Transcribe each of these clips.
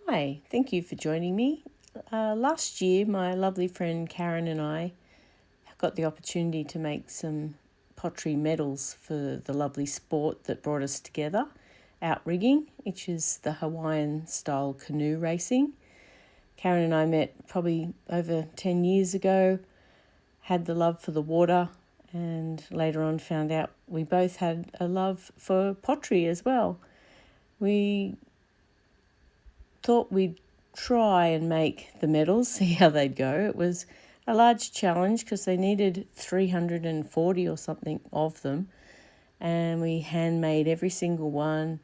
Hi, thank you for joining me. Last year, my lovely friend Karen and I got the opportunity to make some pottery medals for the lovely sport that brought us together, Outrigging, which is the Hawaiian style canoe racing. Karen and I met probably over 10 years ago, had the love for the water, and later on found out we both had a love for pottery as well. We thought we'd try and make the medals, see how they'd go. It was a large challenge because they needed 340 or something of them, and we handmade every single one,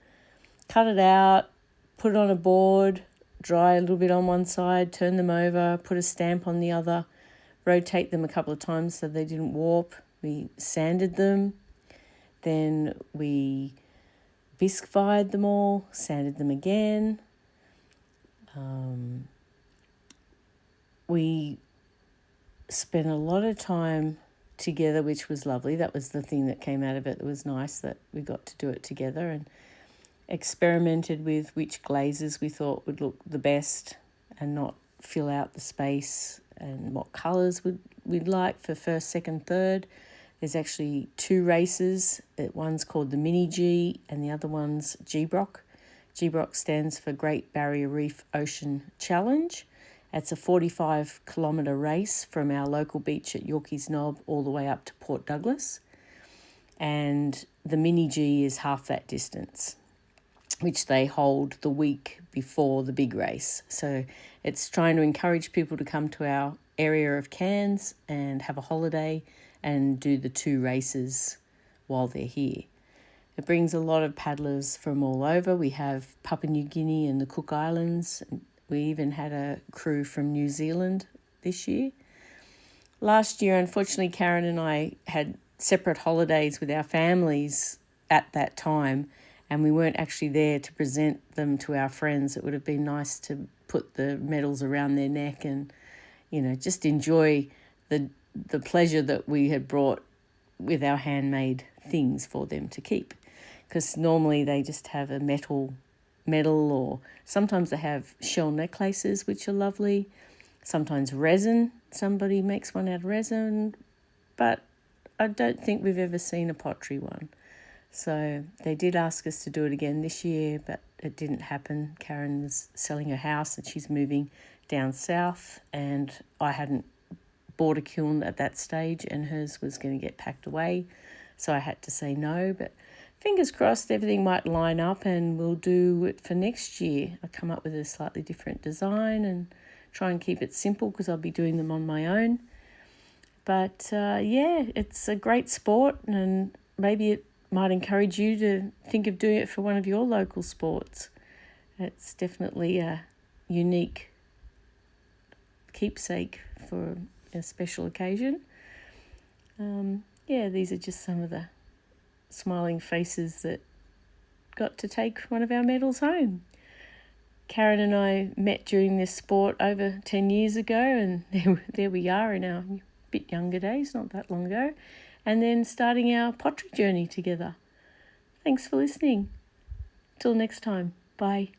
cut it out, put it on a board, dry a little bit on one side, turn them over, put a stamp on the other, rotate them a couple of times so they didn't warp. We sanded them, then we bisque fired them all, sanded them again. We spent a lot of time together, which was lovely. That was the thing that came out of it. It was nice that we got to do it together and experimented with which glazes we thought would look the best and not fill out the space, and what colours we'd like for first, second, third. There's actually two races. One's called the Mini G and the other one's GBROC. GBROC stands for Great Barrier Reef Ocean Challenge. It's a 45-kilometre race from our local beach at Yorkeys Knob all the way up to Port Douglas. And the Mini G is half that distance, which they hold the week before the big race. So it's trying to encourage people to come to our area of Cairns and have a holiday and do the two races while they're here. It brings a lot of paddlers from all over. We have Papua New Guinea and the Cook Islands. We even had a crew from New Zealand this year. Last year, unfortunately, Karen and I had separate holidays with our families at that time, and we weren't actually there to present them to our friends. It would have been nice to put the medals around their neck and, just enjoy the pleasure that we had brought with our handmade things for them to keep. Because normally they just have a metal medal, or sometimes they have shell necklaces, which are lovely. Sometimes resin. Somebody makes one out of resin, but I don't think we've ever seen a pottery one. So they did ask us to do it again this year, but it didn't happen. Karen was selling her house and she's moving down south, and I hadn't bought a kiln at that stage, and hers was going to get packed away. So I had to say no, but fingers crossed everything might line up and we'll do it for next year. I'll come up with a slightly different design and try and keep it simple because I'll be doing them on my own. But it's a great sport, and maybe it might encourage you to think of doing it for one of your local sports. It's definitely a unique keepsake for a special occasion. These are just some of the smiling faces that got to take one of our medals home. Karen and I met during this sport over 10 years ago, and there we are in our bit younger days, not that long ago, and then starting our pottery journey together. Thanks for listening. Till next time. Bye.